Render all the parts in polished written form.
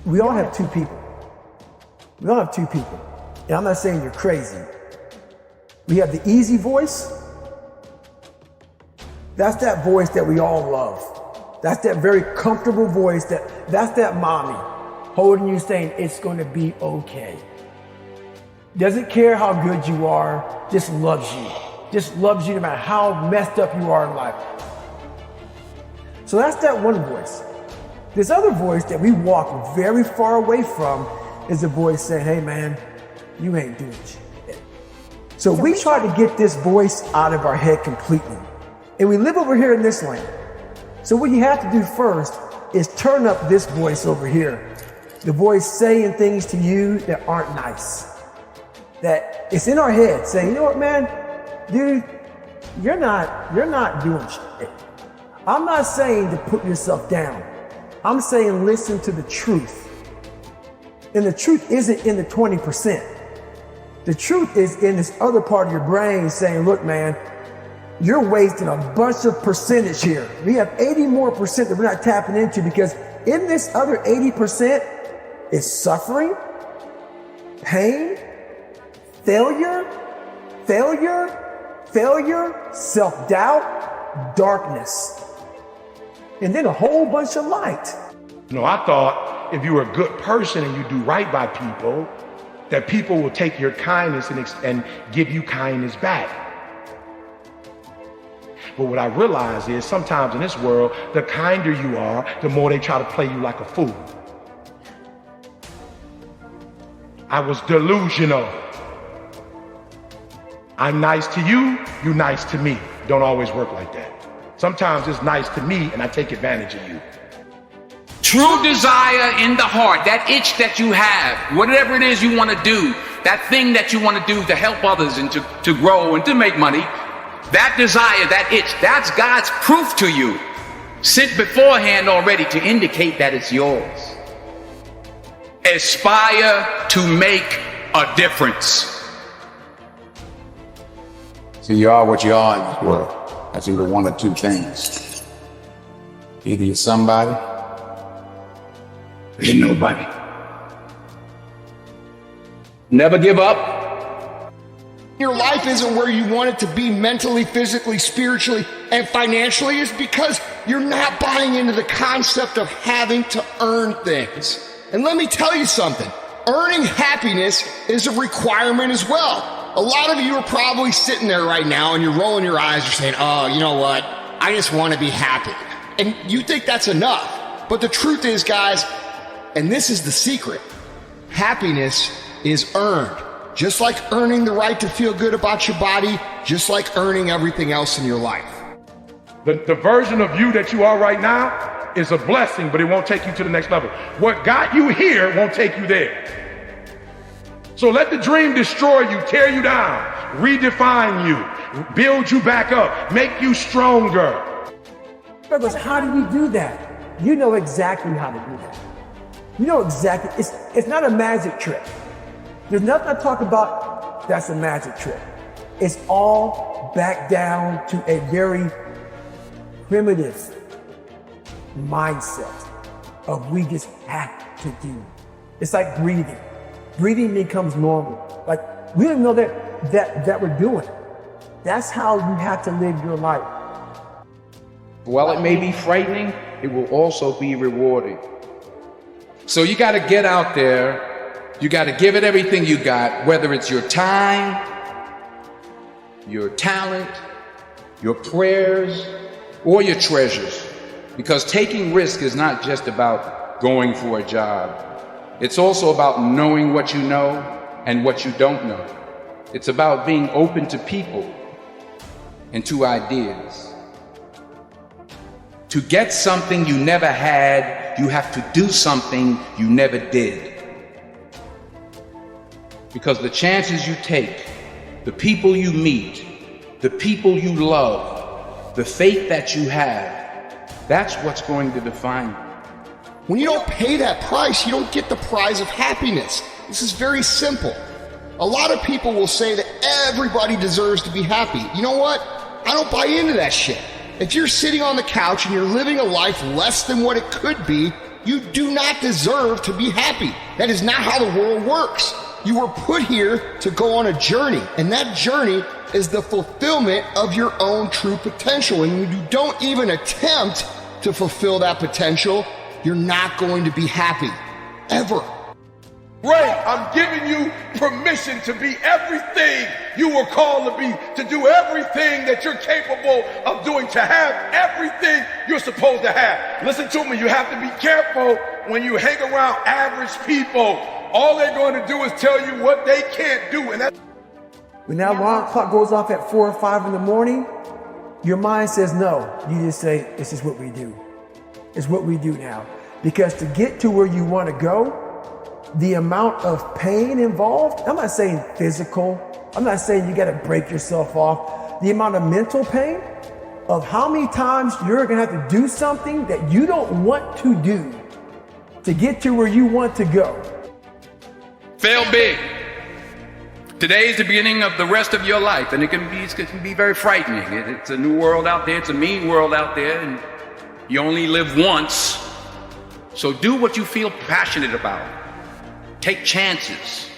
We all have two people. We all have two people. And I'm not saying you're crazy. We have the easy voice. That's that voice that we all love. That's that very comfortable voice that's that mommy holding you saying it's going to be okay. Doesn't care how good you are, just loves you. Just loves you no matter how messed up you are in life. So that's that one voice. This other voice that we walk very far away from is the voice saying, hey man, you ain't doing shit. So we try to get this voice out of our head completely. And we live over here in this lane. So what you have to do first is turn up this voice over here. The voice saying things to you that aren't nice. That it's in our head saying, you know what, man, dude, you're not doing shit. I'm not saying to put yourself down. I'm saying listen to the truth. And the truth isn't in the 20%. The truth is in this other part of your brain saying, look, man, you're wasting a bunch of percentage here. We have 80 more percent that we're not tapping into because in this other 80% is suffering, pain, failure, self-doubt, darkness, and then a whole bunch of light. You know, I thought if you were a good person and you do right by people, that people will take your kindness and give you kindness back. But what I realize is sometimes in this world, the kinder you are, the more they try to play you like a fool. I was delusional. I'm nice to you, you nice to me. Don't always work like that. Sometimes it's nice to me and I take advantage of you. True desire in the heart, that itch that you have, whatever it is you want to do, that thing that you want to do to help others and to grow and to make money, that desire, that itch, that's God's proof to you, sent beforehand already to indicate that it's yours. Aspire to make a difference. So you are what you are in this world. That's either one of two things. Either you're somebody, or you're nobody. Never give up. Your life isn't where you want it to be mentally, physically, spiritually, and financially is because you're not buying into the concept of having to earn things. And let me tell you something, earning happiness is a requirement as well. A lot of you are probably sitting there right now and you're rolling your eyes, you're saying, oh, you know what? I just want to be happy. And you think that's enough. But the truth is, guys, and this is the secret, happiness is earned. Just like earning the right to feel good about your body, just like earning everything else in your life. The version of you that you are right now is a blessing, but it won't take you to the next level. What got you here won't take you there. So let the dream destroy you, tear you down, redefine you, build you back up, make you stronger. Douglas, how do we do that? You know exactly how to do that. You know exactly, it's not a magic trick. There's nothing I talk about that's a magic trick. It's all back down to a very primitive mindset of we just have to do. It's like breathing. Breathing becomes normal. Like we don't know that we're doing it. That's how you have to live your life. While it may be frightening, it will also be rewarding. So you got to get out there. You got to give it everything you got, whether it's your time, your talent, your prayers, or your treasures. Because taking risk is not just about going for a job. It's also about knowing what you know and what you don't know. It's about being open to people and to ideas. To get something you never had, you have to do something you never did. Because the chances you take, the people you meet, the people you love, the faith that you have, that's what's going to define you. When you don't pay that price, you don't get the prize of happiness. This is very simple. A lot of people will say that everybody deserves to be happy. You know what? I don't buy into that shit. If you're sitting on the couch and you're living a life less than what it could be, You do not deserve to be happy. That is not how the world works. You were put here to go on a journey, and that journey is the fulfillment of your own true potential. And when you don't even attempt to fulfill that potential, you're not going to be happy, ever. Ray, I'm giving you permission to be everything you were called to be, to do everything that you're capable of doing, to have everything you're supposed to have. Listen to me, you have to be careful when you hang around average people. All they're going to do is tell you what they can't do. And that's When that alarm clock goes off at 4 or 5 in the morning, your mind says no. You just say, this is what we do. It's what we do now. Because to get to where you want to go, the amount of pain involved, I'm not saying physical, I'm not saying you got to break yourself off. The amount of mental pain of how many times you're going to have to do something that you don't want to do to get to where you want to go. Fail big. Today is the beginning of the rest of your life, and it can be very frightening. It's a new world out there. It's a mean world out there, and you only live once. So do what you feel passionate about. Take chances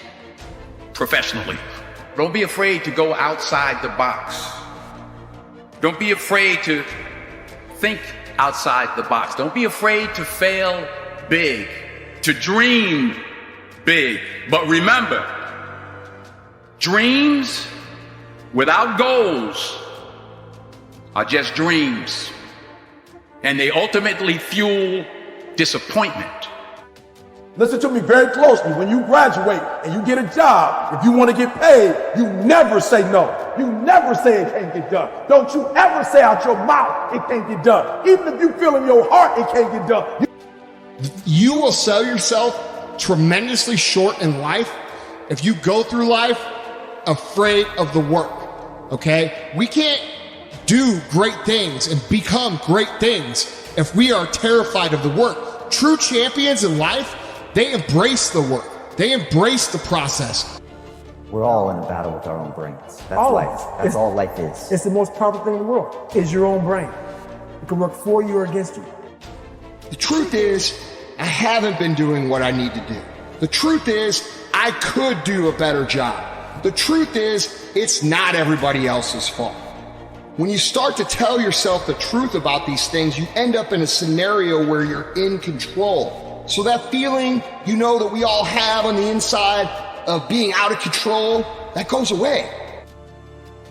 professionally. Don't be afraid to go outside the box. Don't be afraid to think outside the box. Don't be afraid to fail big, to dream big. But remember, dreams without goals are just dreams, and they ultimately fuel disappointment. Listen to me very closely. When you graduate and you get a job, if you want to get paid, you never say no. You never say it can't get done. Don't you ever say out your mouth it can't get done. Even if you feel in your heart it can't get done. You will sell yourself tremendously short in life if you go through life afraid of the work, okay? We can't do great things and become great things if we are terrified of the work. True champions in life, they embrace the work. They embrace the process. We're all in a battle with our own brains. That's All life. life. That's all life is. It's the most powerful thing in the world, is your own brain. It can work for you or against you. The truth is, I haven't been doing what I need to do. The truth is, I could do a better job. The truth is, it's not everybody else's fault. When you start to tell yourself the truth about these things, you end up in a scenario where you're in control. So that feeling, you know, that we all have on the inside of being out of control, that goes away.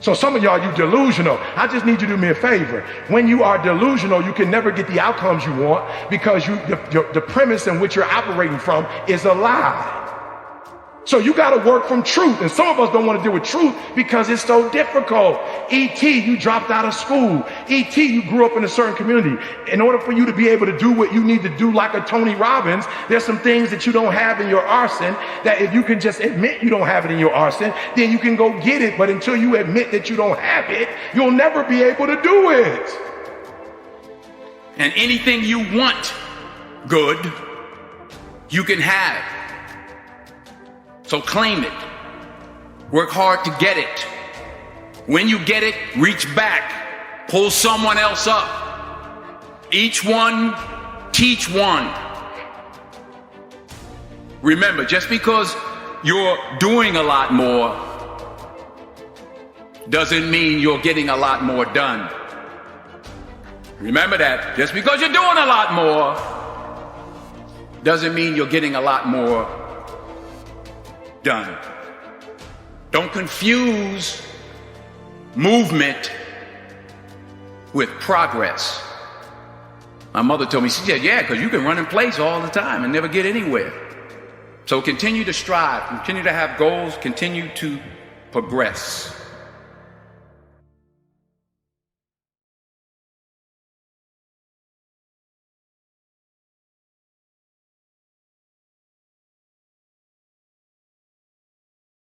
So some of y'all, you delusional. I just need you to do me a favor. When you are delusional, you can never get the outcomes you want because the premise in which you're operating from is a lie. So you got to work from truth. And some of us don't want to deal with truth because it's so difficult. E.T., you dropped out of school. E.T., you grew up in a certain community. In order for you to be able to do what you need to do like a Tony Robbins, there's some things that you don't have in your arsenal that if you can just admit you don't have it in your arsenal, then you can go get it. But until you admit that you don't have it, you'll never be able to do it. And anything you want good, you can have. So claim it. Work hard to get it. When you get it, reach back. Pull someone else up. Each one, teach one. Remember, just because you're doing a lot more doesn't mean you're getting a lot more done. Remember that. Just because you're doing a lot more doesn't mean you're getting a lot more done. Don't confuse movement with progress. My mother told me, she said, yeah, because you can run in place all the time and never get anywhere. So continue to strive, continue to have goals, continue to progress.